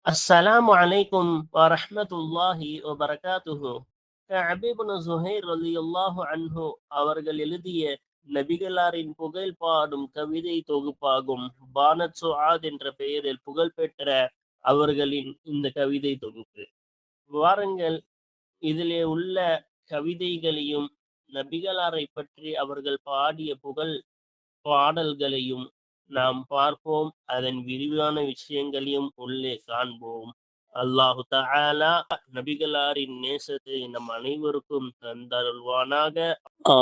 அஸ்ஸலாமு அலைக்கும் வரஹ்மத்துல்லாஹி வபரகாத்துஹு. கஅப் இப்னு ஸுஹைர் ரலியல்லாஹு அன்ஹு அவர்கள் எழுதிய நபிகளாரின் புகழ் பாடும் கவிதை தொகுப்பாகும். பானத் சுஆத் என்ற பெயரில் புகழ்பெற்ற அவர்களின் இந்த கவிதை தொகுப்பு. வாருங்கள், இதிலே உள்ள கவிதைகளையும் நபிகளாரை பற்றி அவர்கள் பாடிய புகழ் பாடல்களையும் நாம் பார்ப்போம். அதன் விரிவான விஷயங்களையும் உள்ளே காண்போம். அல்லாஹு தஆலா நபிகளாரின் நேசத்தை நம் அனைவருக்கும் தந்தருள்வானாக.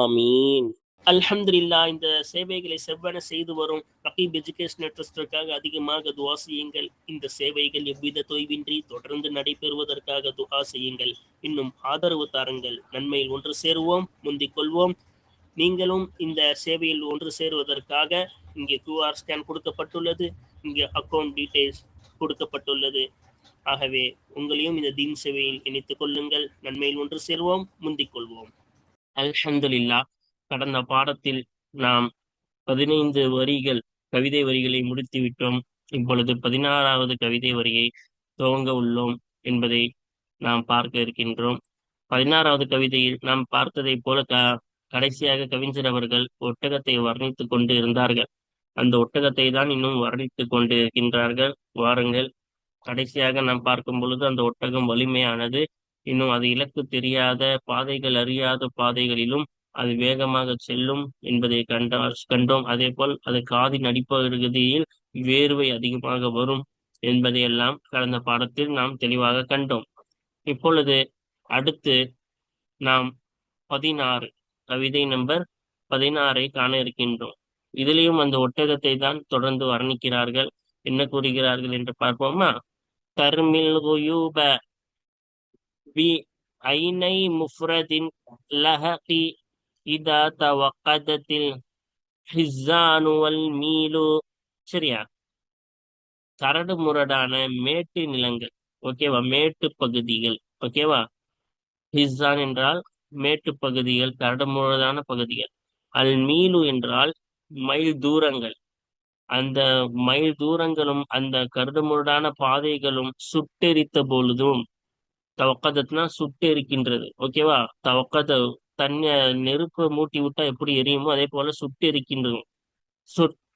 ஆமீன். அல்ஹம்துலில்லாஹ். இந்த சேவைகளை செவ்வன செய்து வரும் ரகீப் எஜுகேஷனல் ட்ரஸ்டிற்காக அதிகமாக துஆ செய்யுங்கள். இந்த சேவைகள் எவ்வித தொய்வின்றி தொடர்ந்து நடைபெறுவதற்காக துஆ செய்யுங்கள். இன்னும் ஆதரவு தாருங்கள். நன்மையில் ஒன்று சேருவோம், முந்திக் கொள்வோம். நீங்களும் இந்த சேவையில் ஒன்று சேருவதற்காக இங்கே QR ஸ்கேன் கொடுக்கப்பட்டுள்ளது, இங்கே அக்கௌண்ட் டீடைல்ஸ் கொடுக்கப்பட்டுள்ளது. ஆகவே உங்களையும் இந்த தீன் சேவையில் இணைத்துக் கொள்ளுங்கள். நன்மையில் ஒன்று சேருவோம், முந்திக் கொள்வோம். அல்ஹம்துலில்லாஹ். கடந்த பாடத்தில் நாம் 15 வரிகள் கவிதை வரிகளை முடித்து விட்டோம். இப்பொழுது 16வது கவிதை வரியை துவங்க உள்ளோம் என்பதை நாம் பார்க்க இருக்கின்றோம். 16வது கவிதையில் நாம் பார்த்ததைப் போல கடைசியாக கவிஞர் அவர்கள் ஒட்டகத்தை வர்ணித்துக் கொண்டு இருந்தார்கள். அந்த ஒட்டகத்தை தான் இன்னும் வர்ணித்துக் கொண்டு இருக்கின்றார்கள். வாருங்கள், கடைசியாக நாம் பார்க்கும் பொழுது அந்த ஒட்டகம் வலிமையானது. இன்னும் அது இலக்கு தெரியாத பாதைகள், அறியாத பாதைகளிலும் அது வேகமாக செல்லும் என்பதை கண்டோம். அதே போல் அது காதின் அடிப்பகுதியில் வேர்வை அதிகமாக வரும் என்பதையெல்லாம் கடந்த பாடத்தில் நாம் தெளிவாக கண்டோம். இப்பொழுது அடுத்து நாம் 16 கவிதை நம்பர் 16 காண இருக்கின்றோம். இதிலேயும் அந்த ஒட்டகத்தை தான் தொடர்ந்து வர்ணிக்கிறார்கள். என்ன கூறுகிறார்கள் என்று பார்ப்போமா? தர்மில் குயூப பி ஐனை முஃப்ரதின் லஹகி இதா தவக்கதத்தில் ஹிஸ்ஸானு வல் மீலு. சரியா? கரடு முரடான மேட்டு நிலங்கள், ஓகேவா? மேட்டு பகுதிகள், ஓகேவா? ஹிஸ்ஸான் என்றால் மேட்டு பகுதிகள், கரடுமுரடான பகுதிகள். அல் மீலு என்றால் மைல் தூரங்கள். அந்த மைல் தூரங்களும் அந்த கரடுமுரடான பாதைகளும் சுட்டெரித்த பொழுதும், தவக்கதத்னா சுட்டெரிக்கின்றது, ஓகேவா? தவக்கத தண்ணி நெருப்பை மூட்டி விட்டா எப்படி எரியுமோ அதே போல சுட்டெரிக்கின்றது.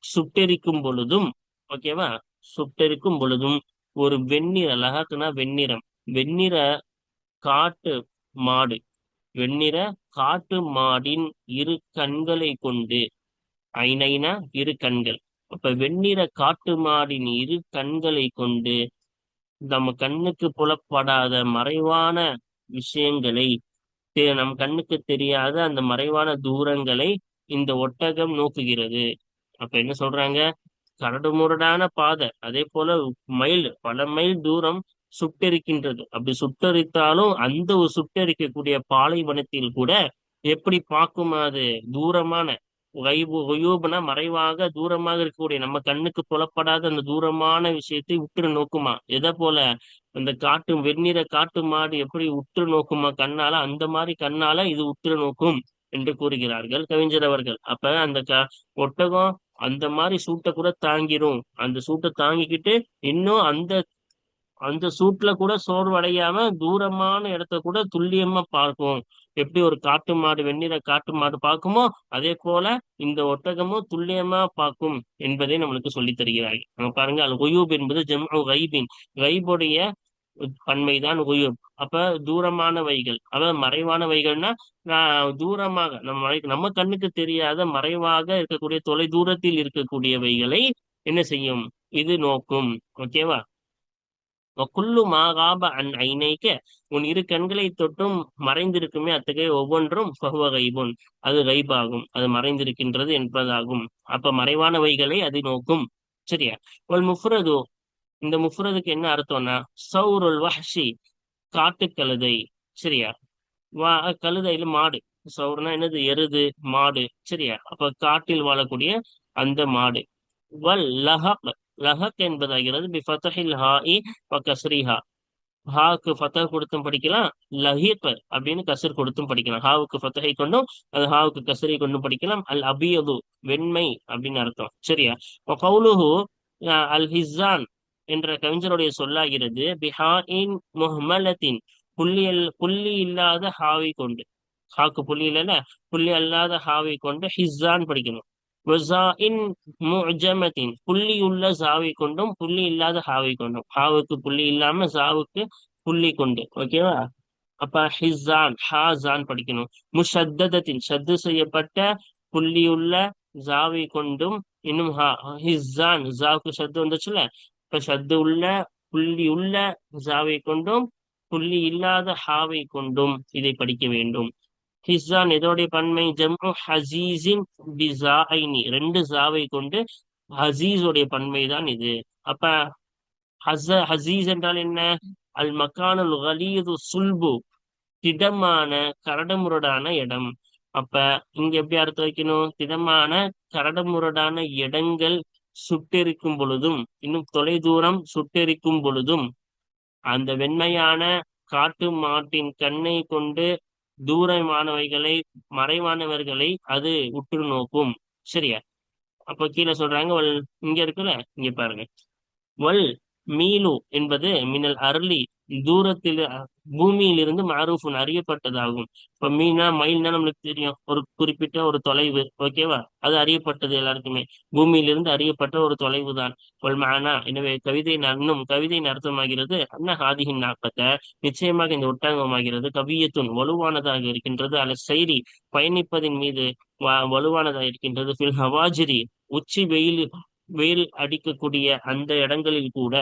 சுட்டெரிக்கும் பொழுதும், ஓகேவா? சுட்டெரிக்கும் பொழுதும் ஒரு வெண்ணிற லஹக்னா வெண்ணிறம், வெண்ணிற காட்டு மாடு, வெண்ணிற காட்டு மாடின் இரு கண்களை கொண்டு, ஐனைனா இரு கண்கள். அப்ப வெண்ணிற காட்டு மாடின் இரு கண்களை கொண்டு நம்ம கண்ணுக்கு புலப்படாத மறைவான விஷயங்களை, நம் கண்ணுக்கு தெரியாத அந்த மறைவான தூரங்களை இந்த ஒட்டகம் நோக்குகிறது. அப்ப என்ன சொல்றாங்க? கரடுமுரடான பாதை, அதே போல பல மைல் தூரம் சுட்டெரிக்கின்றது. அப்படி சுட்டெரித்தாலும் அந்த ஒரு சுட்டெரிக்கக்கூடிய பாலைவனத்தில் கூட எப்படி பார்க்கும் அது தூரமான ஒயூபுனா மறைவாக தூரமாக இருக்கக்கூடிய நம்ம கண்ணுக்கு புலப்படாத அந்த தூரமான விஷயத்தை உற்று நோக்குமா? எதை போல? அந்த வெண்ணிற காட்டு மாடு எப்படி உற்று நோக்குமா கண்ணால, அந்த மாதிரி கண்ணால இது உற்று நோக்கும் என்று கூறுகிறார்கள் கவிஞர் அவர்கள். அப்ப அந்த ஒட்டகம் அந்த மாதிரி சூட்டை கூட தாங்கிரும். அந்த சூட்டை தாங்கிக்கிட்டு இன்னும் அந்த அந்த சூட்ல கூட சோர்வடையாம தூரமான இடத்த கூட துல்லியமா பார்க்கும். எப்படி ஒரு காட்டு மாடு, வெண்ணிற காட்டு மாடு பார்க்குமோ அதே போல இந்த ஒட்டகமும் துல்லியமா பார்க்கும் என்பதை நம்மளுக்கு சொல்லித் தருகிறார்கள். நம்ம பாருங்க, அல் குயூப் என்பது ஜம்உ கைபின், கைபுடைய பன்மைதான் குயூப். அப்ப தூரமானவைகள், அதாவது மறைவானவைகள்னா தூரமாக நம்ம கண்ணுக்கு தெரியாத மறைவாக இருக்கக்கூடிய தொலை தூரத்தில் இருக்கக்கூடியவைகளை என்ன செய்யும்? இது நோக்கும், ஓகேவா? குல்லு மாகாப அன் ஐனைக்க, உன் இரு கண்களை தொட்டும் மறைந்திருக்குமே அத்தகைய ஒவ்வொன்றும் ஃபஹுவ கைபுன், அது கைபாகும், அது மறைந்திருக்கின்றது என்பதாகும். அப்ப மறைவானவைகளை அது நோக்கும். சரியா? ஒரு முஃப்ரது, இந்த முஃப்ரதுக்கு என்ன அர்த்தம்னா சௌருல் வஹ்ஷி, காட்டு கழுதை. சரியா? கழுதையில மாடு. சௌர்னா என்னது? எருது, மாடு. சரியா? அப்ப காட்டில் வாழக்கூடிய அந்த மாடு. வல் லஹக், லஹக் என்பதாகிறது பிஃபதஹில் ஹாஇ வ கஸ்ரிஹா, ஹாவுக்கு ஃபத்தஹ் கொடுத்தும் படிக்கலாம், லஹீக் அப்படின்னு கசர் கொடுத்தும் படிக்கலாம். ஹாவுக்கு ஃபத்தஹை கொண்டும் அது ஹாவுக்கு கசரை கொண்டும் படிக்கலாம். அல் அபியது வெண்மை அப்படின்னு அர்த்தம். சரியா? கவுலுஹு அல் ஹிஸ்ஸான், என்ற கவிஞருடைய சொல்லாகிறது பிஹா இன் முஹ்மலத்தின் புள்ளி இல்லாத ஹாவை கொண்டு. ஹாக்கு புள்ளி இல்லைல்ல, புள்ளி அல்லாத ஹாவை கொண்டு ஹிஸ்ஸான் படிக்கணும். வஸாஇன் முஅஜமத்தின் புள்ளி உள்ள ஜாவை கொண்டும் புள்ளி இல்லாத ஹாவை கொண்டும். ஹாவுக்கு புள்ளி இல்லாம ஜாவுக்கு புள்ளி கொண்டு. ஓகேவா? அப்ப ஹிஸ்ஸான் ஹாசான் படிக்கணும். முஷத்ததத்தின் ஷத்து செய்யப்பட்ட புள்ளியுள்ள ஜாவை கொண்டும், இன்னும் ஹிஸ்ஸான் ஜாவுக்கு ஷத்து வந்துச்சுல, இப்ப ஷத்து உள்ள புள்ளி உள்ள ஜாவை கொண்டும் புள்ளி இல்லாத ஹாவை கொண்டும் இதை படிக்க வேண்டும். ஹிஸ்ஸான் இதோடைய பன்மை ஜம்உ ஹசீஸின் பிஸாஐனி, ரெண்டு ஜாவை கொண்டு ஹசீஸுடைய பன்மை தான் இது. அப்ப ஹசீஸ் என்றால் என்ன? அல் மக்கானுல் கலீது சுல்பு, திடமான கரடுமுரடான இடம். அப்ப இங்க எப்படி அர்த்தம் வைக்கணும்? திடமான கரடுமுரடான இடங்கள் சுட்டெரிக்கும் பொழுதும், இன்னும் தொலைதூரம் சுட்டெரிக்கும் பொழுதும் அந்த வெண்மையான காட்டு மாட்டின் கண்ணை கொண்டு தூரமானவைகளை மறைவானவர்களை அது உற்று நோக்கும். சரியா? அப்ப கீழே சொல்றாங்க இங்க இருக்குல்ல, இங்க பாருங்க. வல் மீலு என்பது மினல் அருளி, தூரத்தில் பூமியிலிருந்து மாரூஃபுன் அறியப்பட்டதாகும். இப்ப மீனா மைல்னா நம்மளுக்கு தெரியும், ஒரு குறிப்பிட்ட ஒரு தொலைவு. ஓகேவா? அது அறியப்பட்டது எல்லாருக்குமே, பூமியிலிருந்து அறியப்பட்ட ஒரு தொலைவு தான். மானா, எனவே கவிதையின் அர்த்தமாகிறது அன்ன ஹாதிஹின் நாக்கத்தை, நிச்சயமாக இந்த ஒட்டகமாகிறது கவியத்துன் வலுவானதாக இருக்கின்றது, அல்ல சைரி பயணிப்பதின் மீது வலுவானதாக இருக்கின்றது, ஃபில் ஹவாஜிரி உச்சி வெயில் அடிக்கக்கூடிய அந்த இடங்களில் கூட.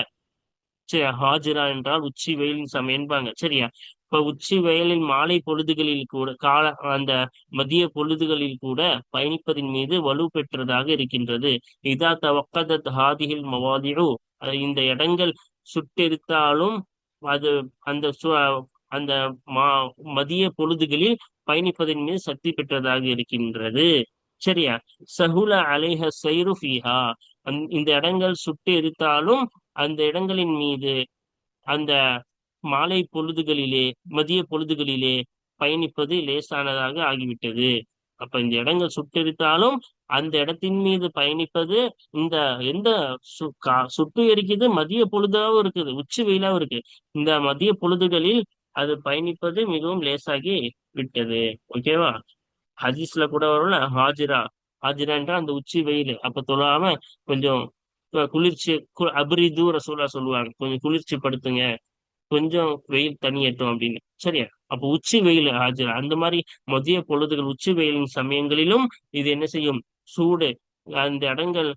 சரி, ஹாஜிரா என்றால் உச்சி வெயிலின் சமயம்பாங்க. சரியா? இப்ப உச்சி வெயிலின் மாலை பொழுதுகளில் கூட அந்த மதிய பொழுதுகளில் கூட பயணிப்பதின் மீது வலு பெற்றதாக இருக்கின்றது. இதா தவக்கதத் ஹாதிஹில் மவாதிஉ, இந்த இடங்கள் சுட்டெரித்தாலும் அது அந்த அந்த மதிய பொழுதுகளில் பயணிப்பதின் மீது சக்தி பெற்றதாக இருக்கின்றது. சரியா? சஹுல அலைஹ சைரு ஃபீஹா, இந்த இடங்கள் சுட்டு எரித்தாலும் அந்த இடங்களின் மீது அந்த மாலை பொழுதுகளிலே மதிய பொழுதுகளிலே பயணிப்பது லேசானதாக ஆகிவிட்டது. அப்ப இந்த இடங்கள் சுட்டெரித்தாலும் அந்த இடத்தின் மீது பயணிப்பது, இந்த எந்த சுட்டு எரிக்குது, மதிய பொழுதாவும் இருக்குது, உச்சி வெயிலாவும் இருக்கு, இந்த மதிய பொழுதுகளில் அது பயணிப்பது மிகவும் லேசாகி விட்டது. ஓகேவா? ஹதீஸ்ல கூட வரும்ல, ஹாஜிரா என்றால் அந்த உச்சி வெயில். அப்ப தொழாம கொஞ்சம் குளிர்ச்சி அபரிது ரசூலா சொல்லுவாங்க, கொஞ்சம் குளிர்ச்சி படுத்துங்க, கொஞ்சம் வெயில் தனியட்டும் அப்படின்னு. சரியா? அப்ப உச்சி வெயில் ஹாஜிரா, அந்த மாதிரி மதிய பொழுதுகள் உச்சி வெயிலின் சமயங்களிலும் இது என்ன செய்யும்? சூடு, அந்த இடங்கள்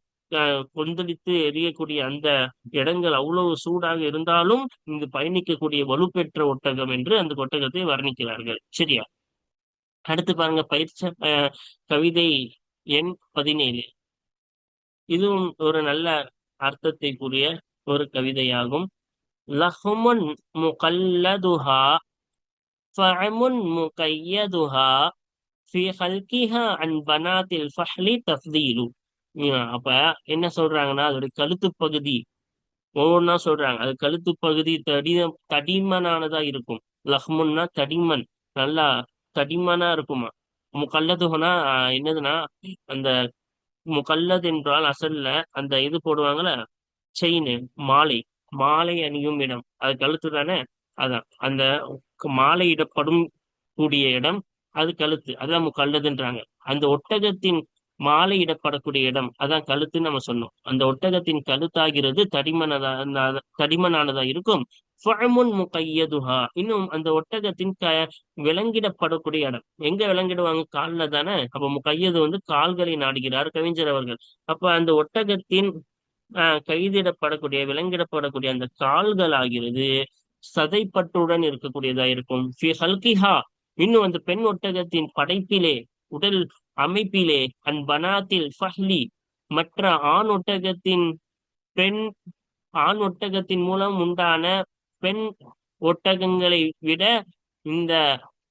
கொந்தளித்து எரியக்கூடிய அந்த இடங்கள் அவ்வளவு சூடாக இருந்தாலும் இங்கு பயணிக்கக்கூடிய வலுப்பெற்ற ஒட்டகம் என்று அந்த ஒட்டகத்தை வர்ணிக்கிறார்கள். சரியா? அடுத்து பாருங்க, கவிதை எண் 17. இதுவும் ஒரு நல்ல அர்த்தத்தை கூறிய ஒரு கவிதையாகும். லஹ்முன் முகல்லதுஹா ஃபஅமுன் முகையதுஹா ஃபி ஹல்கிஹா அன் பனாத்தில் ஃபஹ்லி தஃதீலு. அப்ப என்ன சொல்றாங்கன்னா, அதோட கழுத்து பகுதி ஒவ்வொன்னா சொல்றாங்க. அது கழுத்து பகுதி தடிமனானதா இருக்கும். லஹ்முன்னா தடிமன், நல்லா தடிமனா இருக்குமா. முகல்லதுஹனா என்னதுன்னா, அந்த முகல்லத் என்றால் அசல்ல அந்த இது போடுவாங்கல்ல, செயின், மாலை, மாலை அணியும் இடம், அது கழுத்து தானே. அதான் அந்த மாலையிடப்படும் கூடிய இடம், அது கழுத்து, அதான் முகல்லதுன்றாங்க. அந்த ஒட்டகத்தின் மாலையிடப்படக்கூடிய இடம், அதான் கழுத்துன்னு நம்ம சொன்னோம். அந்த ஒட்டகத்தின் கழுத்தாகிறது தடிமனானதா இருக்கும். இன்னும் அந்த ஒட்டகத்தின் விலங்கிடப்படக்கூடிய இடம் எங்க விலங்கிடுவாங்க? கால்ல தானே. அப்ப முகையது கால்களை நாடுகிறார் கவிஞர் அவர்கள். அப்ப அந்த ஒட்டகத்தின் கைதிடப்படக்கூடிய விலங்கிடப்படக்கூடிய அந்த கால்கள் ஆகிறது சதைப்பட்டுடன் இருக்கக்கூடியதா இருக்கும். இன்னும் அந்த பெண் ஒட்டகத்தின் படைப்பிலே, உடல் அமைப்பிலே, பனாத்தில் ஃபஹ்லி மற்ற ஆண் ஒட்டகத்தின் மூலம் உண்டான பெண் ஒட்டகங்களை விட இந்த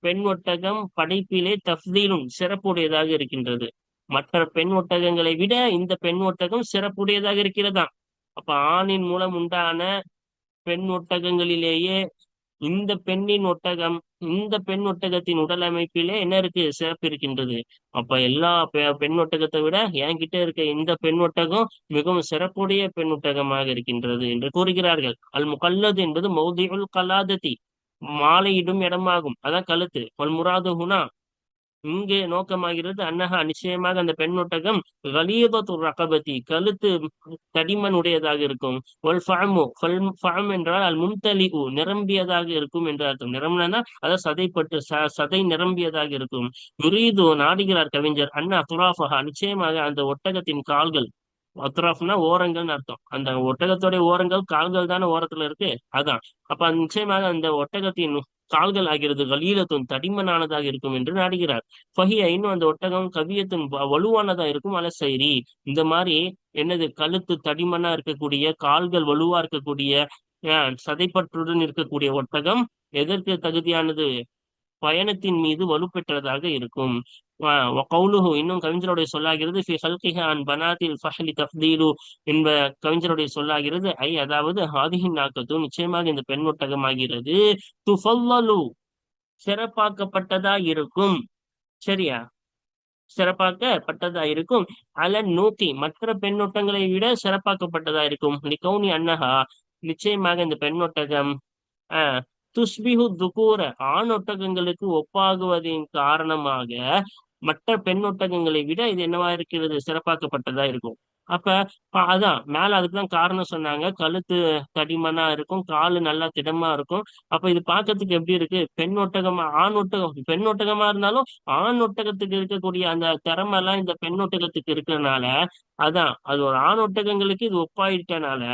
பெண் ஒட்டகம் படைப்பிலே தஃதீலும் சிறப்புடையதாக இருக்கின்றது. மற்ற பெண் ஒட்டகங்களை விட இந்த பெண் ஒட்டகம் சிறப்புடையதாக இருக்கிறதா. அப்ப ஆணின் மூலம் உண்டான பெண் ஒட்டகங்களிலேயே இந்த பெண்ணின் ஒட்டகம் இந்த பெண் ஒட்டகத்தின் உடல் அமைப்பிலே என்ன இருக்கு? சிறப்பு இருக்கின்றது. அப்ப எல்லா பெண் ஒட்டகத்தை விட என்கிட்ட இருக்க இந்த பெண் ஒட்டகம் மிகவும் சிறப்புடைய பெண் ஒட்டகமாக இருக்கின்றது என்று கூறுகிறார்கள். அல் முகல்லது என்பது மௌதிஉல் கலாததி, மாலையிடும் இடமாகும். அதான் கழுத்து. வல் முராது ஹுனா, இங்கே நோக்கமாகிறது அன்னஹா, நிச்சயமாக அந்த பெண் ஒட்டகம் கலீதத்து ரகபதி, கழுத்து தடிமன் உடையதாக இருக்கும். ஒல் ஃபஅமு, ஃபஅம் என்றால் அல் மும்தலிஉ, நிரம்பியதாக இருக்கும் என்று அர்த்தம். நிரம்பினா அதாவது சதைப்பட்டு சதை நிரம்பியதாக இருக்கும். யுரீது, நாடுகிறார் கவிஞர், அன்ன அத்ராஃபஹா, நிச்சயமாக அந்த ஒட்டகத்தின் கால்கள், அத்ராஃப்னா ஓரங்கள்னு அர்த்தம். அந்த ஒட்டகத்துடைய ஓரங்கள், கால்கள் தானே ஓரத்துல இருக்கு, அதான். அப்ப நிச்சயமாக அந்த ஒட்டகத்தின் கால்கள் ஆகிறது கலீலத்துன், தடிமனானதாக இருக்கும் என்று நாடுகிறார். ஃபஹிய, இன்னும் அந்த ஒட்டகம் கவியத்தின் வலுவானதா இருக்கும். அல சைரி, இந்த மாதிரி என்னது, கழுத்து தடிமனா இருக்கக்கூடிய, கால்கள் வலுவா இருக்கக்கூடிய, சதைப்பற்றுடன் இருக்கக்கூடிய ஒட்டகம் எதற்கு தகுதியானது? பயணத்தின் மீது வலுப்பெற்றதாக இருக்கும். கவுலுஹு, இன்னும் கவிஞருடைய சொல்லாகிறது, ஃபி ஹல்கிஹா அன் பனாத்தில் ஃபஹ்லி தஃதீலு என்ப கவிஞருடைய சொல்லாகிறது. அதாவது ஹாதிஹின் நாக்கத்து, நிச்சயமாக இந்த பெண் ஒட்டகமாகிறது துஃபல்லலு, சிறப்பாக்கப்பட்டதா இருக்கும். சரியா? சிறப்பாக்கப்பட்டதா இருக்கும். அலன் நூத்தி, மற்ற பெண்ணொட்டங்களை விட சிறப்பாக்கப்பட்டதா இருக்கும். லிகௌனி அன்னஹா, நிச்சயமாக இந்த பெண்ணொட்டகம் ஆஹ் துஷ்பிஹு துகூர, ஆண் ஒட்டகங்களுக்கு ஒப்பாகுவதின் காரணமாக மற்ற பெண் ஒட்டகங்களை விட இது என்னவா இருக்கிறது? சிறப்பாக்கப்பட்டதா இருக்கும். அப்ப அதான் மேல அதுக்குதான் காரணம் சொன்னாங்க. கழுத்து தடிமனா இருக்கும், காலு நல்லா திடமா இருக்கும். அப்ப இது பார்க்கறதுக்கு எப்படி இருக்கு? பெண் ஒட்டகமா, ஆண் ஒட்டகம், பெண் ஒட்டகமா இருந்தாலும் ஆண் ஒட்டகத்துக்கு இருக்கக்கூடிய அந்த திறமை எல்லாம் இந்த பெண் ஒட்டகத்துக்கு இருக்கிறதுனால, அதான் அது ஒரு ஆண் ஒட்டகங்களுக்கு இது ஒப்பாயிட்டனால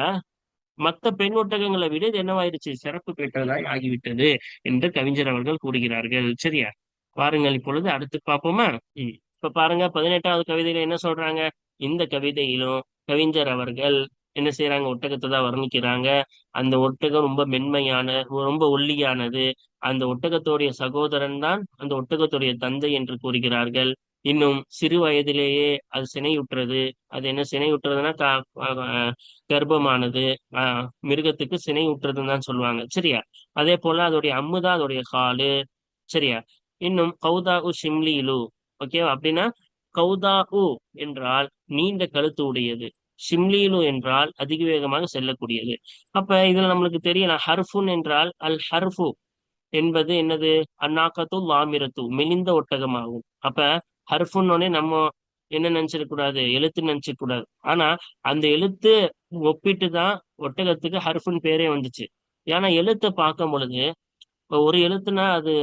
மத்த பெண் ஒட்டகங்களை விட இது என்னவாயிருச்சு? சிறப்பு பெற்றதாய் ஆகிவிட்டது என்று கவிஞர் அவர்கள் கூறுகிறார்கள். சரியா? பாருங்கள், இப்பொழுது அடுத்து பார்ப்போமா? இப்ப பாருங்க, 18வது கவிதையில என்ன சொல்றாங்க? இந்த கவிதையிலும் கவிஞர் அவர்கள் என்ன செய்யறாங்க? ஒட்டகத்தை தான் வர்ணிக்கிறாங்க. அந்த ஒட்டகம் ரொம்ப மென்மையான, ரொம்ப ஒல்லியானது. அந்த ஒட்டகத்துடைய சகோதரன் தான் அந்த ஒட்டகத்துடைய தந்தை என்று கூறுகிறார்கள். இன்னும் சிறு வயதிலேயே அது சினையுற்றது. அது என்ன சினையுற்றதுன்னா கர்ப்பமானது. மிருகத்துக்கு சினையுற்றதுன்னு தான் சொல்லுவாங்க. சரியா? அதே போல அதோடைய அம்முதான் அதோடைய காலு. சரியா? இன்னும் கௌதா உ ஷிம்லீலு, ஓகேவா? அப்படின்னா கௌதா உ என்றால் நீண்ட கழுத்து உடையது, ஷிம்லீலு என்றால் அதிக வேகமாக செல்லக்கூடியது. அப்ப இதுல நம்மளுக்கு தெரியலாம், ஹர்ஃபுன் என்றால் அல் ஹர்ஃபு என்பது என்னது? அந்நாக்கத்து லாமிரத்து, மெலிந்த ஒட்டகமாகும். அப்ப ஹர்ஃபுன்னொடனே நம்ம என்ன நினைச்சிடக் கூடாது? எழுத்து நினைச்சிக்க கூடாது. ஆனா அந்த எழுத்து ஒப்பிட்டு தான் ஒட்டகத்துக்கு ஹர்ஃபுன் பேரே வந்துச்சு. ஏன்னா எழுத்தை பார்க்கும் பொழுது, இப்ப ஒரு எழுத்துனா அது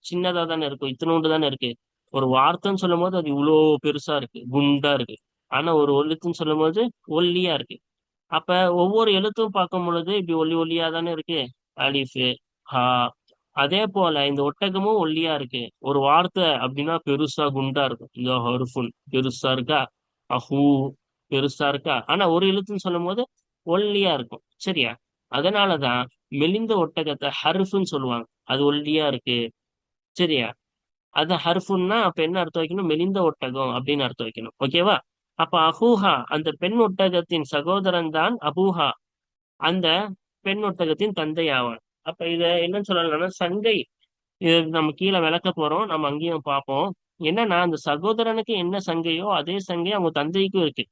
சின்னதா தானே இருக்கும், இத்தினோண்டு தானே இருக்கு. ஒரு வார்த்தைன்னு சொல்லும் போது அது இவ்வளோ பெருசா இருக்கு, குண்டா இருக்கு. ஆனா ஒரு எழுத்துன்னு சொல்லும் போது ஒல்லியா இருக்கு. அப்ப ஒவ்வொரு எழுத்தும் பார்க்கும் பொழுது இப்படி ஒல்லி ஒல்லியா தானே இருக்கு. அலிஃபு, ஹா. அதே போல இந்த ஒட்டகமும் ஒல்லியா இருக்கு. ஒரு வார்த்தை அப்படின்னா பெருசா குண்டா இருக்கும். இந்த ஹருஃபுன் பெருசா இருக்கா, அஹூ பெருசா இருக்கா. ஆனா ஒரு எழுத்துன்னு சொல்லும் போது ஒல்லியா இருக்கும். சரியா? அதனாலதான் மெலிந்த ஒட்டகத்தை ஹர்ஃப்னு சொல்லுவாங்க. அது ஒல்லியா இருக்கு. சரியா? அது ஹர்ஃபுன்னா அப்ப என்ன அர்த்தம் வைக்கணும்? மெலிந்த ஒட்டகம் அப்படின்னு அர்த்தம் வைக்கணும். ஓகேவா? அப்ப அஹூஹா, அந்த பெண் ஒட்டகத்தின் சகோதரன் தான் அபூஹா, அந்த பெண் ஒட்டகத்தின் தந்தை ஆவான். அப்ப இத என்னன்னு சொல்லலாம்னா சங்கை. இது நம்ம கீழே விளக்க போறோம், நம்ம அங்கேயும் பார்ப்போம். என்னன்னா அந்த சகோதரனுக்கு என்ன சங்கையோ அதே சங்கை அவங்க தந்தைக்கும் இருக்கு.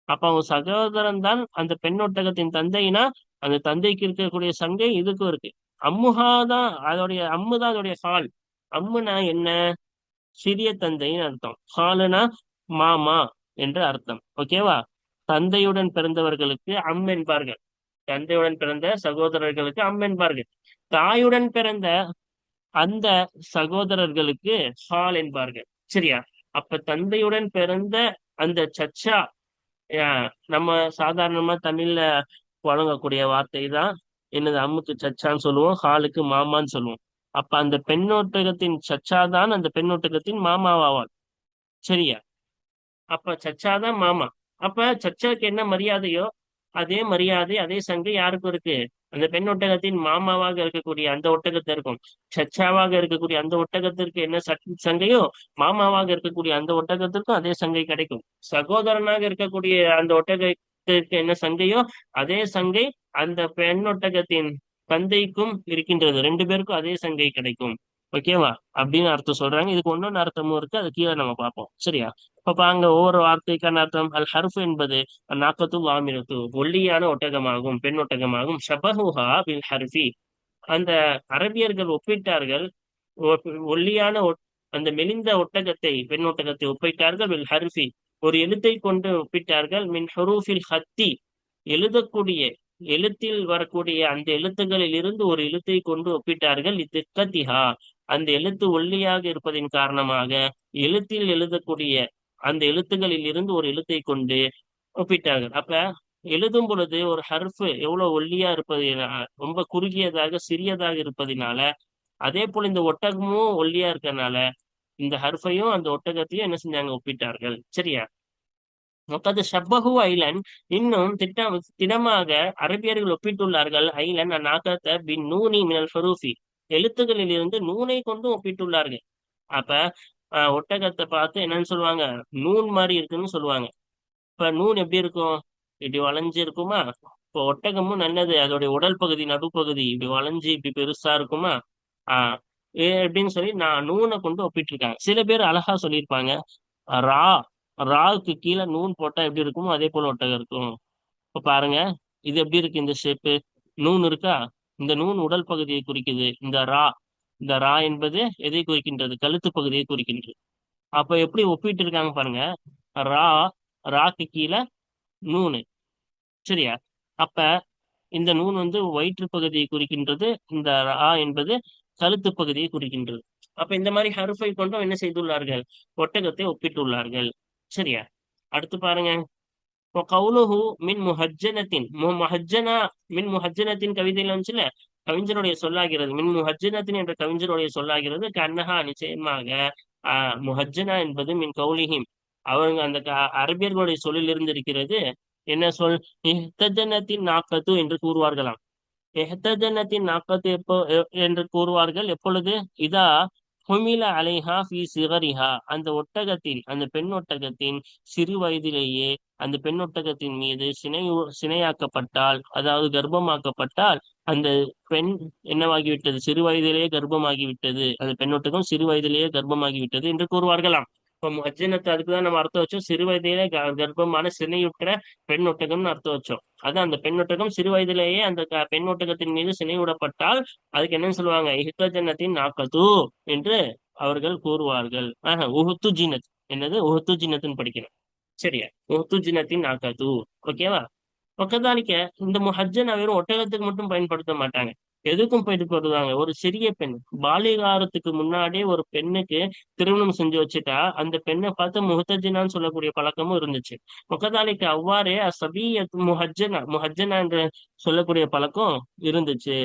அப்ப அவங்க சகோதரன் தான் அந்த பெண் ஒட்டகத்தின் தந்தைனா, அந்த தந்தைக்கு இருக்கக்கூடிய சங்கை இதுக்கும் இருக்கு. அம்முஹா தான் அதோடைய, அம்மு தான் அதோடைய ஹால். அம்முனா என்ன? சிறிய தந்தைன்னு அர்த்தம். ஹாலுனா மாமா என்று அர்த்தம். ஓகேவா? தந்தையுடன் பிறந்தவர்களுக்கு அம் என்பார்கள். தந்தையுடன் பிறந்த சகோதரர்களுக்கு அம் என்பார்கள். தாயுடன் பிறந்த அந்த சகோதரர்களுக்கு ஹால் என்பார்கள். சரியா? அப்ப தந்தையுடன் பிறந்த அந்த சச்சா, நம்ம சாதாரணமா தமிழ்ல வழங்கக்கூடிய வார்த்தை தான் என்னது, அம்முக்கு சச்சான்னு சொல்லுவோம், ஹாலுக்கு மாமான்னு சொல்லுவோம். அப்ப அந்த பெண்ணொட்டகத்தின் சச்சா தான் அந்த பெண்ணொட்டகத்தின் மாமாவாவாள். சரியா? அப்ப சச்சாதான் மாமா. அப்ப சச்சாக்கு என்ன மரியாதையோ அதே மரியாதை, அதே சங்கை யாருக்கும் இருக்கு? அந்த பெண் ஒட்டகத்தின் மாமாவாக இருக்கக்கூடிய அந்த ஒட்டகத்தை இருக்கும். சச்சாவாக இருக்கக்கூடிய அந்த ஒட்டகத்திற்கு என்ன சங்கையோ, மாமாவாக இருக்கக்கூடிய அந்த ஒட்டகத்திற்கும் அதே சங்கை கிடைக்கும். சகோதரனாக இருக்கக்கூடிய அந்த ஒட்டகத்திற்கு என்ன சங்கையோ அதே சங்கை அந்த பெண் ஒட்டகத்தின் தந்தைக்கும் இருக்கின்றது. ரெண்டு பேருக்கும் அதே சங்கை கிடைக்கும். ஓகேவா? அப்படின்னு அர்த்தம் சொல்றாங்க. இதுக்கு இன்னொன்னு அர்த்தமும் இருக்கு. அது கீழே நம்ம பார்ப்போம். சரியா? இப்ப பாருங்க, ஒவ்வொரு வார்த்தைக்கான அர்த்தம். அல் ஹர்ஃப் என்பது நாக்கத்து வாமிரத்து, ஒல்லியான ஒட்டகமாகும், பெண் ஒட்டகமாகும். ஷபஹுஹா பில் ஹர்ஃபி, அந்த அரபியர்கள் ஒப்பிட்டார்கள். ஒல்லியான அந்த மெலிந்த ஒட்டகத்தை, பெண் ஒட்டகத்தை ஒப்பிட்டார்கள். பில் ஹர்ஃபி, ஒரு எழுத்தை கொண்டு ஒப்பிட்டார்கள். மின் ஹுரூஃபில் ஹத்தி, எழுதக்கூடிய எழுத்தில் வரக்கூடிய அந்த எழுத்துக்களில் இருந்து ஒரு எழுத்தை கொண்டு ஒப்பிட்டார்கள். இத்திக்கத்திஹா, அந்த எழுத்து ஒல்லியாக இருப்பதின் காரணமாக எழுத்தில் எழுதக்கூடிய அந்த எழுத்துக்களில் இருந்து ஒரு எழுத்தை கொண்டு ஒப்பிட்டார்கள். அப்ப எழுதும் பொழுது ஒரு ஹர்ஃப் எவ்வளவு ஒல்லியா இருப்பது, ரொம்ப குறுகியதாக சிறியதாக இருப்பதினால, அதே போல இந்த ஒட்டகமும் ஒல்லியா இருக்கறனால இந்த ஹர்ஃபையும் அந்த ஒட்டகத்தையும் என்ன செஞ்சாங்க, ஒப்பிட்டார்கள். சரியா? ஒக்கது ஷப்பஹு ஐலன், இன்னும் திடமாக அரபியர்கள் ஒப்பிட்டுள்ளார்கள். ஐலன் அந்நாக்கத்த பின் நூனி மினல் ஃபரூஃபி, எழுத்துக்களில் இருந்து நூனை கொண்டு ஒப்பிட்டுள்ளார்கள். அப்ப ஒட்டகத்தை பார்த்து என்னன்னு சொல்லுவாங்க, நூன் மாதிரி இருக்குன்னு சொல்லுவாங்க. இப்ப நூன் எப்படி இருக்கும்? இப்படி வளைஞ்சு இருக்குமா? இப்போ ஒட்டகமும் நல்லது, அதோடைய உடல் பகுதி நடுப்பகுதி இப்படி வளைஞ்சு இப்படி பெருசா இருக்குமா? ஆஹ் எப்படின்னு சொல்லி நான் நூனை கொண்டு ஒப்பிட்டு இருக்காங்க. சில பேர் அழகா சொல்லியிருப்பாங்க, ரா ராவுக்கு கீழே நூன் போட்டா எப்படி இருக்குமோ அதே போல ஒட்டகம் இருக்கும். இப்ப பாருங்க, இது எப்படி இருக்கு இந்த ஷேப்பு? நூன் இருக்கா? இந்த நூன் உடல் பகுதியை குறிக்குது. இந்த ரா என்பது எதை குறிக்கின்றது? கழுத்து பகுதியை குறிக்கின்றது. அப்ப எப்படி ஒப்பிட்டு இருக்காங்க பாருங்க. ரா, ராக்கு கீழே நூனு. சரியா? அப்ப இந்த நூன் வயிற்று பகுதியை குறிக்கின்றது, இந்த ரா என்பது கழுத்து பகுதியை குறிக்கின்றது. அப்ப இந்த மாதிரி ஹருஃபை கொண்டும் என்ன செய்துள்ளார்கள், ஒட்டகத்தை ஒப்பிட்டுள்ளார்கள். சரியா? அடுத்து பாருங்க, கவுலுஹு மின் முஹஜ்ஜனத்தின், முஹஜ்ஜனா, மின் முஹஜ்ஜனத்தின் கவிதையில வந்துச்சுல, கவிஞருடைய சொல்லாகிறது. மின் முஹஜ்ஜனத்தின் என்ற கவிஞருடைய சொல்லாகிறது. கண்ணஹா, நிச்சயமாக முஹஜ்ஜனா என்பது மின் கவுலிஹிம், அவங்க அந்த அரபியர்களுடைய சொல்லில் இருந்து இருக்கிறது. என்ன சொல்? இஹ்தஜனத்தின் நாக்கத்து என்று கூறுவார்களாம். எஹ்தஜனத்தின் நாக்கத்து என்று கூறுவார்கள் எப்பொழுது? இதா ஹுமில அலைஹா ஃபி சிகரிஹா, அந்த ஒட்டகத்தின், அந்த பெண் ஒட்டகத்தின் சிறு வயதிலேயே அந்த பெண் ஒட்டகத்தின் மீது சினையாக்கப்பட்டால், அதாவது கர்ப்பமாக்கப்பட்டால், அந்த பெண் என்னவாகிவிட்டது, சிறு வயதிலேயே கர்ப்பமாகிவிட்டது, அந்த பெண் ஒட்டகம் சிறு வயதிலேயே கர்ப்பமாகிவிட்டது என்று கூறுவார்களாம். இப்போ அஜ்ஜனத்து அதுக்குதான் நம்ம அர்த்தம் வச்சோம், சிறு வயதிலே கர்ப்பமான சினையுற்ற பெண் ஒட்டகம்னு அர்த்தம் வச்சோம். அதான் அந்த பெண் ஒட்டகம் சிறு வயதிலேயே அந்த பெண் ஒட்டகத்தின் மீது சினை விடப்பட்டால் அதுக்கு என்னன்னு சொல்லுவாங்க, இஹ்தஜன்னத்தின் நாக்கத்து என்று அவர்கள் கூறுவார்கள். உஹுத்து ஜினத், என்னது உஹுத்து ஜினத்துன்னு படிக்கணும். சரியா? உஹுத்து ஜினத்தின் நாக்கத்து. ஓகேவா? பக்கத்தாலிக்க, இந்த முஹஜ்ஜன வெறும் ஒட்டகத்துக்கு மட்டும் பயன்படுத்த மாட்டாங்க, எதுக்கும் பயன்படுத்துவாங்க. ஒரு சிறிய பெண் பாலிகாரத்துக்கு முன்னாடியே ஒரு பெண்ணுக்கு திருமணம் செஞ்சு வச்சுட்டா அந்த பெண்ணை பார்த்து முஹத்தஜினான்னு சொல்லக்கூடிய பழக்கமும் இருந்துச்சு. முகதாலிக்கு அவ்வாறே அசபியத் முஹஜ்ஜனா, முஹஜ்ஜனா என்று சொல்லக்கூடிய பழக்கம் இருந்துச்சு.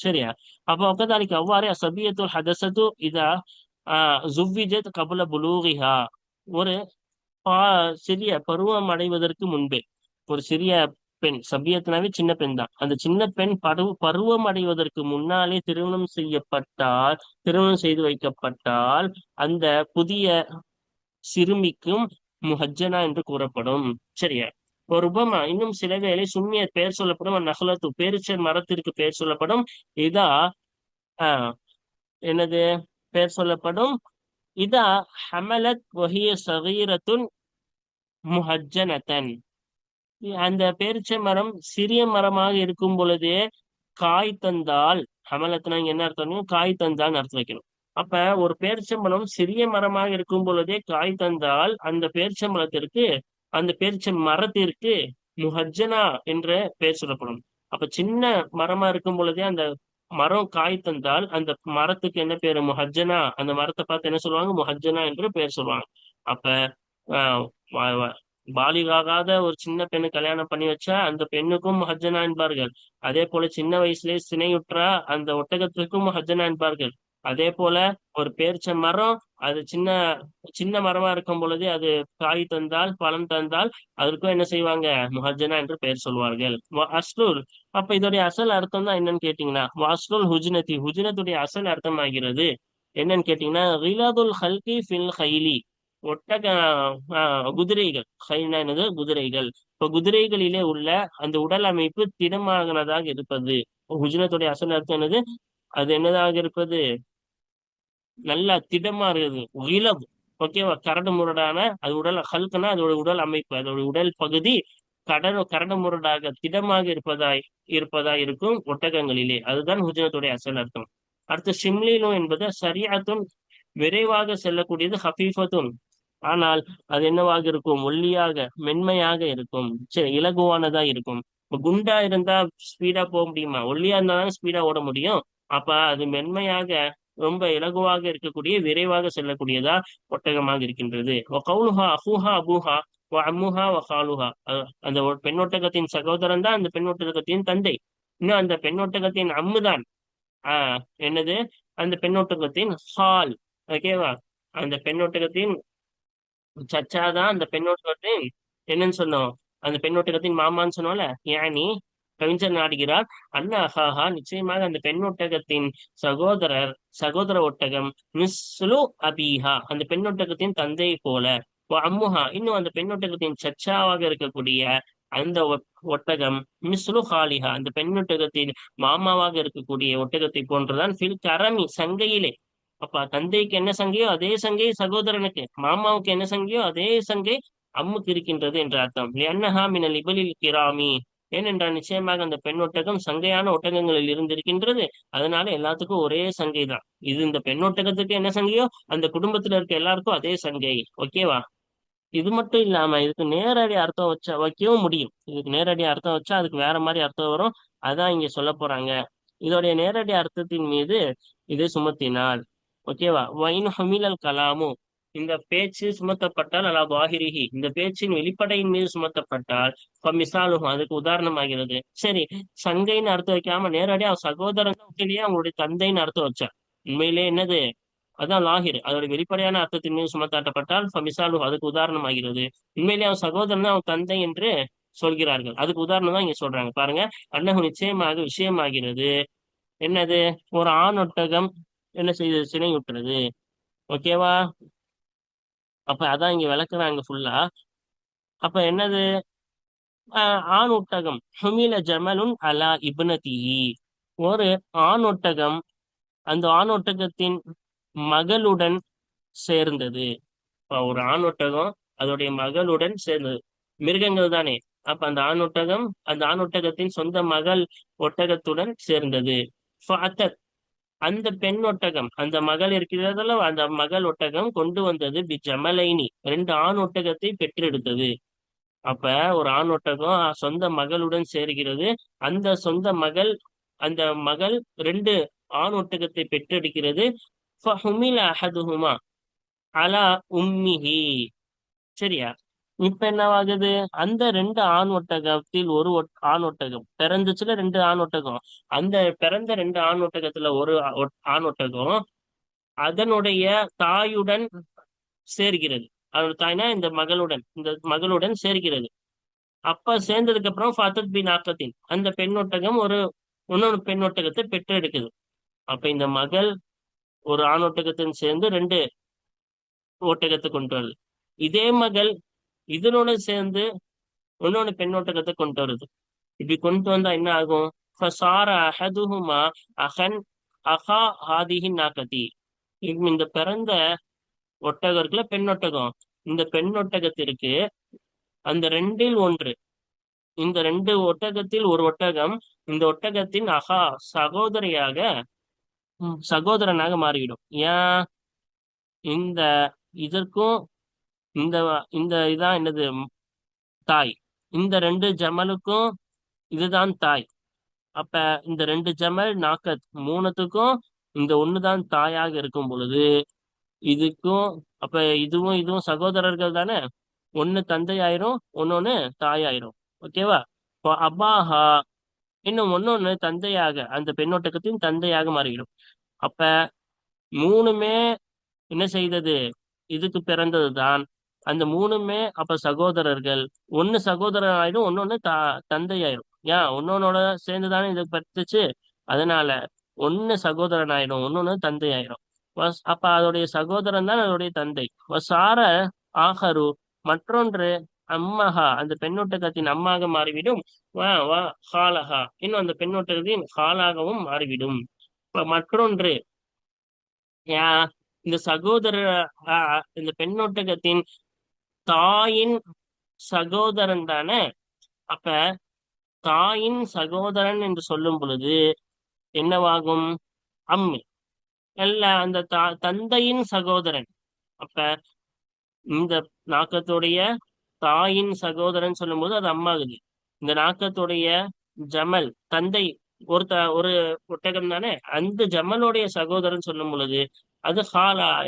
சரியா? அப்ப முகதாலிக்கு அவ்வாறே அசபியத்துல் ஹதசத்து இதா ஜுவ்விஜத் கபுல புலூகிஹா, ஒரு சிறிய பருவம் அடைவதற்கு முன்பே, ஒரு சிறிய பெண், சபியத்தினாவே சின்ன பெண் தான், அந்த சின்ன பெண் பருவம் அடைவதற்கு முன்னாலே திருமணம் செய்து வைக்கப்பட்டால் அந்த புதிய சிறுமிக்கும் முஹஜ்ஜனா என்று கூறப்படும். சரியா? ஒரு உபமா, இன்னும் சில வேளை சும்மிய பெயர் சொல்லப்படும். நகலத்து, பேரிச்ச மரத்திற்கு பெயர் சொல்லப்படும். இதா ஆஹ் என்னது பெயர் சொல்லப்படும்? இதா ஹமலத் வஹிய சகீரத்துன் முஹஜ்ஜனத்தன், அந்த பேரிச்சை மரம் சிறிய மரமாக இருக்கும் பொழுதே காய் தந்தால், ஹமலத்னா இங்க என்ன அர்த்தம்? காய் தந்தால் அர்த்தம் வைக்கணும். அப்ப ஒரு பேரிச்சம்பழம் சிறிய மரமாக இருக்கும் பொழுதே காய் தந்தால் அந்த பேரிச்சம்பழத்திற்கு, அந்த பேரிச்ச மரத்திற்கு முஹஜ்ஜனா என்ற பெயர் சொல்லப்படும். அப்ப சின்ன மரமா இருக்கும் பொழுதே அந்த மரம் காய் தந்தால் அந்த மரத்துக்கு என்ன பேரு? முஹஜ்ஜனா. அந்த மரத்தை பார்த்து என்ன சொல்லுவாங்க? முஹஜ்ஜனா என்று பெயர் சொல்லுவாங்க. அப்ப ஆஹ் பாலிகாகாத ஒரு சின்ன பெண்ணு கல்யாணம் பண்ணி வச்சா அந்த பெண்ணுக்கும் முஹஜ்ஜனா என்பார்கள். அதே போல சின்ன வயசுலயே சினையுற்றா அந்த ஒட்டகத்திற்கும் முஹஜ்ஜனா என்பார்கள். அதே போல ஒரு பேரிச்ச மரம், அது சின்ன சின்ன மரமா இருக்கும் பொழுது அது காய் தந்தால், பழம் தந்தால் அதற்கும் என்ன செய்வாங்க? முஹஜ்ஜனா என்று பெயர் சொல்வார்கள். அஸ்லுல், அப்ப இதோடைய அசல் அர்த்தம் தான் என்னன்னு கேட்டீங்கன்னா, அஸ்லுல் ஹுஜ்னதி, ஹுஜ்னத்துடைய அசல் அர்த்தம் ஆகிறது என்னன்னு கேட்டீங்கன்னா, ரிலாதுல் ஹல்கி ஃபில் ஹைலி, ஒட்டக குதிரைகள். ஹைனா என்னது? குதிரைகள். இப்ப குதிரைகளிலே உள்ள அந்த உடல் அமைப்பு திடமானதாக இருப்பது. ஹுஜ்னத்துடைய அசல் அர்த்தம் என்னது? அது என்னதாக இருப்பது? நல்லா திடமா இருக்குது, இலகு. ஓகேவா? கரடு முரடான அது உடல் ஹல்குனா அதோட உடல் அமைப்பு, அதோட உடல் பகுதி கரடு முரடாக திடமாக இருப்பதாய் இருக்கும் ஒட்டகங்களிலே. அதுதான் ஹுஜரத்துடைய அசல் அர்த்தம். அடுத்து ஷிம்லீனு என்பது சரியாத்துன், விரைவாக செல்லக்கூடியது. ஹஃபீஃபத்துன், ஆனால் அது என்னவாக இருக்கும்? ஒல்லியாக மென்மையாக இருக்கும். சரி, இலகுவானதா இருக்கும். இப்ப குண்டா இருந்தா ஸ்பீடா போக முடியுமா? ஒல்லியா இருந்தா தான் ஸ்பீடா ஓட முடியும். அப்ப அது மென்மையாக ரொம்ப இலகுவாக இருக்கக்கூடிய விரைவாக செல்லக்கூடியதா ஒட்டகமாக இருக்கின்றது. கவுலுஹா அஹூஹா அபூஹா அம்முஹா வகாலுஹா, அந்த பெண்ணொட்டகத்தின் சகோதரன் தான் அந்த பெண்ணொட்டகத்தின் தந்தை. இன்னும் அந்த பெண்ணொட்டகத்தின் அம்முதான் என்னது, அந்த பெண்ணொட்டகத்தின் ஹால். ஓகேவா? அந்த பெண்ணொட்டகத்தின் சச்சாதான் அந்த பெண்ணொட்டகத்தின் என்னன்னு சொன்னோம், அந்த பெண்ணொட்டகத்தின் மாமான்னு சொன்னோம்ல. யானி கவிஞர் நாடுகிறார், அண்ணா அஹாஹா, நிச்சயமாக அந்த பெண்ணொட்டகத்தின் சகோதரர், சகோதர ஒட்டகம், மிஸ்லு அபீஹா, அந்த பெண்ணொட்டகத்தின் தந்தை போல. அம்முஹா, இன்னும் அந்த பெண்ணொட்டகத்தின் சச்சாவாக இருக்கக்கூடிய அந்த ஒட்டகம், மிஸ்லு ஹாலிஹா, அந்த பெண்ணொட்டகத்தின் மாமாவாக இருக்கக்கூடிய ஒட்டகத்தை போன்றுதான் ஃபில் கரமி, சங்கையிலே. அப்ப தந்தைக்கு என்ன சங்கையோ அதே சங்கை சகோதரனுக்கு, மாமாவுக்கு என்ன சங்கையோ அதே சங்கை அம்முக்கு இருக்கின்றது என்ற அர்த்தம். லிஅன்னஹா மினல் இபிலில் கிராமி, ஏனென்றால் நிச்சயமாக அந்த பெண் ஒட்டகம் சங்கையான ஒட்டகங்களில் இருந்திருக்கின்றது. அதனால எல்லாத்துக்கும் ஒரே சங்கை தான். இது இந்த பெண் ஒட்டகத்துக்கு என்ன சங்கையோ அந்த குடும்பத்துல இருக்க எல்லாருக்கும் அதே சங்கை. ஓகேவா? இது மட்டும் இல்லாம இதுக்கு நேரடி அர்த்தம் வைக்கவும் முடியும். இதுக்கு நேரடி அர்த்தம் வச்சா அதுக்கு வேற மாதிரி அர்த்தம் வரும். அதான் இங்க சொல்ல போறாங்க. இதோடைய நேரடி அர்த்தத்தின் மீது இது சுமத்தினால். ஓகேவா? வைன் ஹமிலல் கலாமு, இந்த பேச்சு சுமத்தப்பட்டால் அலா பாஹிரிஹி, இந்த பேச்சின் வெளிப்படையின் மீது சுமத்தப்பட்டால் மிசாலுஹும், அதுக்கு உதாரணமாகிறது. சரி, சங்கைன்னு அர்த்தம் வைக்காம நேரடியா சகோதரன் உண்மையிலேயே அவங்களுடைய தந்தைன்னு அர்த்தம் வச்சார். உண்மையிலே என்னது, அதான் லாகிர், அதோட வெளிப்படையான அர்த்தத்தின் மீது சுமத்தாட்டப்பட்டால் மிசாலு, அதுக்கு உதாரணம் ஆகிறது. உண்மையிலேயே அவன் சகோதரன் அவன் தந்தை என்று சொல்கிறார்கள். அதுக்கு உதாரணம் தான் இங்க சொல்றாங்க பாருங்க. அன்னகு நிச்சயமாக விஷயமாகிறது. என்னது? ஒரு ஆண் ஒட்டகம் என்ன செய்யுது? சினையுட்டுறது. ஓகேவா? அப்ப அதான் இங்க விளக்குறாங்க ஃபுல்லா. அப்ப என்னது? ஆண் ஒட்டகம், ஹுமில ஜமலுன் அலா இப்னதிஹி, ஒரு ஆண் ஒட்டகம் அந்த ஆண் ஒட்டகத்தின் மகளுடன் சேர்ந்தது. இப்ப ஒரு ஆண் ஒட்டகம் அதோடைய மகளுடன் சேர்ந்தது. மிருகங்கள் தானே. அப்ப அந்த ஆண் ஒட்டகம் அந்த ஆண் ஒட்டகத்தின் சொந்த மகள் ஒட்டகத்துடன் சேர்ந்தது. ஃபஅத்தத், அந்த பெண் ஒட்டகம், அந்த மகள் இருக்கிறதல்ல, அந்த மகள் ஒட்டகம் கொண்டு வந்தது ஜமலைனி, ரெண்டு ஆண் ஒட்டகத்தை பெற்றெடுத்தது. அப்ப ஒரு ஆண் ஒட்டகம் சொந்த மகளுடன் சேர்கிறது. அந்த சொந்த மகள், அந்த மகள் ரெண்டு ஆண் ஒட்டகத்தை பெற்றெடுக்கிறது. ஃபஹுமில அஹதுஹுமா அலா உம்மிஹி. சரியா? இப்ப என்னவாகுது? அந்த ரெண்டு ஆண் ஒட்டகத்தில் ஒரு ஆண் ஒட்டகம் பிறந்துச்சுல, ரெண்டு ஆண் ஒட்டகம். அந்த பிறந்த ரெண்டு ஆண் ஒட்டகத்துல ஒரு ஆண் ஒட்டகம் அதனுடைய தாயுடன் சேர்கிறது. அதோட தாய்னா இந்த மகளுடன் சேர்கிறது. அப்ப சேர்ந்ததுக்கு அப்புறம் ஃபத்தத் பின் ஆக்கத்தின், அந்த பெண் ஒட்டகம் இன்னொரு பெண் ஒட்டகத்தை பெற்றெடுக்குது. அப்ப இந்த மகள் ஒரு ஆண் ஒட்டகத்துடன் சேர்ந்து ரெண்டு ஒட்டகத்தை கொண்டு வருது. இதே மகள் இதனோட சேர்ந்து இன்னொன்னு பெண் ஒட்டகத்தை கொண்டு வருது. இப்படி கொண்டு வந்தா என்ன ஆகும்? ஃபசார அஹதுஹுமா அஹன் அஹா ஹாதிஹி நாக்கதி, இந்த பிறந்த ஒட்டகம் இருக்குல்ல, பெண் ஒட்டகம், இந்த பெண் ஒட்டகத்திற்கு அந்த ரெண்டில் ஒன்று, இந்த ரெண்டு ஒட்டகத்தில் ஒரு ஒட்டகம் இந்த ஒட்டகத்தின் சகோதரியாக சகோதரனாக மாறிவிடும். ஏன்? இந்த இதற்கும் இந்த இந்த இதான் என்னது, தாய். இந்த ரெண்டு ஜமலுக்கும் இதுதான் தாய். அப்ப இந்த ரெண்டு ஜமல் நாக்கத் மூணுத்துக்கும் இந்த ஒண்ணுதான் தாயாக இருக்கும் பொழுது இதுக்கும், அப்ப இதுவும் சகோதரர்கள் தானே. ஒண்ணு தந்தை ஆயிரும், ஒன்னொன்னு தாயாயிரும். ஓகேவா? இப்போ அப்பாஹா, இன்னும் ஒன்னொன்னு தந்தையாக, அந்த பெண்ணொட்டகத்தின் தந்தையாக மாறிவிடும். அப்ப மூணுமே என்ன செய்தது? இதுக்கு பிறந்ததுதான். அந்த மூணுமே அப்ப சகோதரர்கள். ஒன்னு சகோதரன் ஆயிடும், ஒன்னொன்னு தந்தை ஆயிடும். ஏன்? ஒன்னொன்னோட சேர்ந்துதானே இது பத்துச்சு. அதனால ஒன்னு சகோதரன் ஆயிடும், ஒன்னொன்னு தந்தை ஆயிடும். அப்ப அதோடைய சகோதரன் தான் அதோடைய தந்தை. சார ஆஹரு, மற்றொன்று அம்மஹா, அந்த பெண்ணொட்டகத்தின் அம்மாக மாறிவிடும். வா வா ஹாலஹா, இன்னும் அந்த பெண்ணொட்டகத்தின் ஹாலாகவும் மாறிவிடும். இப்ப மற்றொன்று இந்த இந்த பெண்ணொட்டகத்தின் தாயின் சகோதரன் தானே. அப்ப தாயின் சகோதரன் என்று சொல்லும் பொழுது என்னவாகும்? அம்மு. அல்ல, அந்த தந்தையின் சகோதரன். அப்ப இந்த நாக்கத்துடைய தாயின் சகோதரன் சொல்லும் போது அது அம்மாகுது. இந்த நாக்கத்துடைய ஜமல் தந்தை, ஒரு ஒட்டகம் தானே, அந்த ஜமலுடைய சகோதரன் சொல்லும் பொழுது அது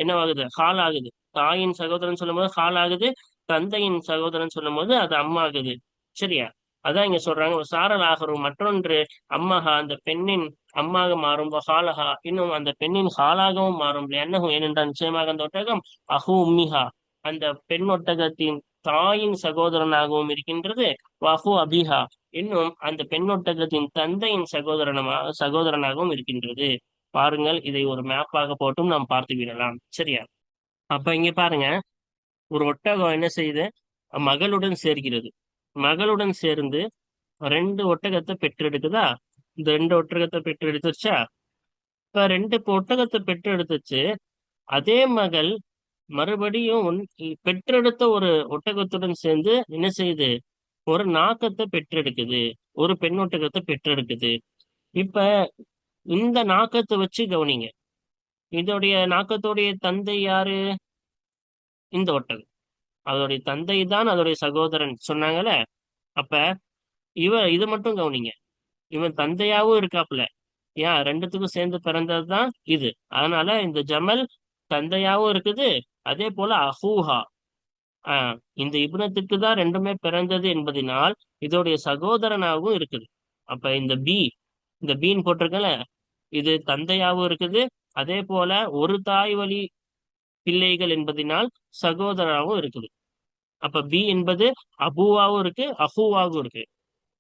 என்னவாகுது? ஹால் ஆகுது. தாயின் சகோதரன் சொல்லும் போது ஹால் ஆகுது, தந்தையின் சகோதரன் சொல்லும் போது அது அம்மா ஆகுது. சரியா? அதான் இங்க சொல்றாங்க, சாரல் ஆகரும் மற்றொன்று அம்மாஹா, அந்த பெண்ணின் அம்மாக மாறும், ஹாலஹா இன்னும் அந்த பெண்ணின் ஹாலாகவும் மாறும். என்னகும், ஏனென்றால் நிச்சயமாக அந்த ஒட்டகம் அஹு உம்மிஹா, அந்த பெண் ஒட்டகத்தின் தாயின் சகோதரனாகவும் இருக்கின்றது. வஹு அபிஹா, இன்னும் அந்த பெண்ணொட்டகத்தின் தந்தையின் சகோதரனாகவும் இருக்கின்றது. பாருங்கள், இதை ஒரு மேப்பாக போட்டும் நாம் பார்த்து விடலாம். சரியா? அப்ப இங்க பாருங்க, ஒரு ஒட்டகம் என்ன செய்யுது? மகளுடன் சேர்கிறது. மகளுடன் சேர்ந்து 2 ஒட்டகத்தை பெற்றெடுக்குதா? இந்த 2 ஒட்டகத்தை பெற்றெடுத்துச்சா? இப்ப 2 ஒட்டகத்தை பெற்றெடுத்துச்சு. அதே மகள் மறுபடியும் பெற்றெடுத்த ஒரு ஒட்டகத்துடன் சேர்ந்து என்ன செய்யுது? ஒரு நாக்கத்தை பெற்றெடுக்குது, ஒரு பெண் ஒட்டகத்தை பெற்றெடுக்குது. இப்ப இந்த நாக்கத்தை வச்சு கவனிங்க. இதோடைய நாக்கத்துடைய தந்தை யாரு? இந்த ஒட்டகம். அதோடைய தந்தை தான் அதோடைய சகோதரன் சொன்னாங்கல்ல. அப்ப இது மட்டும் கவனிங்க. இவன் தந்தையாவும் இருக்காப்புல. ஏன்? 2த்துக்கும் சேர்ந்து பிறந்ததுதான் இது. அதனால இந்த ஜமல் தந்தையாவும் இருக்குது, அதே போல அஹூஹா, இந்த இப்னத்துக்கு தான் 2மே பிறந்தது என்பதனால் இதோடைய சகோதரனாகவும் இருக்குது. அப்ப இந்த பீன் போட்டிருக்கல, இது தந்தையாகவும் இருக்குது, அதே போல ஒரு தாய் வழி பிள்ளைகள் என்பதனால் சகோதரனாகவும் இருக்குது. அப்ப பி என்பது அபுவாவும் இருக்கு, அஹூவாவும் இருக்கு.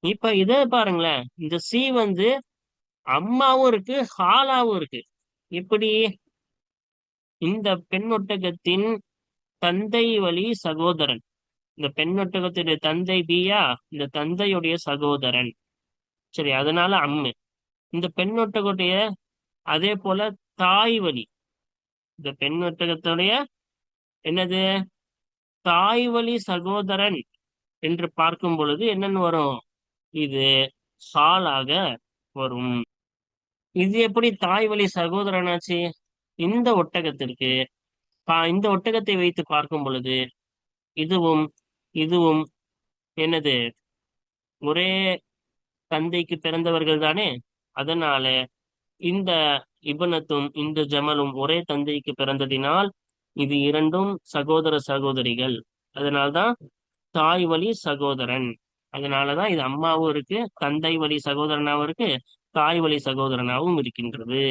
இப்ப இத பாருங்களேன், இந்த சி அம்மாவும் இருக்கு, ஹாலாவும் இருக்கு. இப்படி இந்த பெண்ணொட்டகத்தின் தந்தை வழி சகோதரன், இந்த பெண்ணொட்டகத்துடைய தந்தை பியா, இந்த தந்தையுடைய சகோதரன். சரி, அதனால அம்மு. இந்த பெண்ணொட்டகத்துடைய அதே போல தாய் வழி, இந்த பெண்ணொட்டகத்துடைய என்னது? தாய் வழி சகோதரன் என்று பார்க்கும் பொழுது என்னன்னு வரும்? இது ஹாலாக வரும். இது எப்படி தாய் வழி சகோதரனாச்சு? இந்த ஒட்டகத்திற்கு இந்த ஒட்டகத்தை வைத்து பார்க்கும் பொழுது இதுவும் இதுவும் என்னது? ஒரே தந்தைக்கு பிறந்தவர்கள் தானே. அதனால இந்த இபனத்தும் இந்த ஜமலும் ஒரே தந்தைக்கு பிறந்ததினால் இது இரண்டும் சகோதர சகோதரிகள். அதனால்தான் தாய் வழி சகோதரன். அதனாலதான் இது அம்மாவும் இருக்கு, தந்தை வழி சகோதரனாவும் இருக்கு, தாய் வழி சகோதரனாவும் இருக்கின்றது.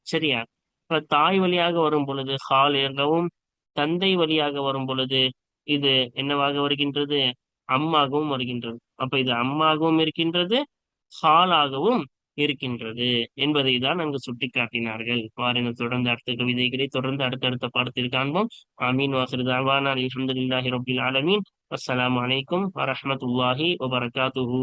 சரியா? இப்ப தாய் வழியாக வரும் பொழுது ஹால் எனவும், தந்தை வழியாக வரும் பொழுது இது என்னவாக வருகின்றது? அம்மாகவும் வருகின்றது. அப்ப இது அம்மாகவும் இருக்கின்றது, ஹாலாகவும் இருக்கின்றது என்பதை தான் அங்கு சுட்டிக்காட்டினார்கள். வாருங்கள், தொடர்ந்து அடுத்த கவிதைகளை தொடர்ந்து அடுத்தடுத்த பாடத்தில் காண்போம். ஆமீன். வாஹிரு தஅவானா அல்ஹம்துலில்லாஹி ரப்பில் ஆலமீன். அஸ்ஸலாமு அலைக்கும் வரஹ்மத்துல்லாஹி வபரகாத்துஹு.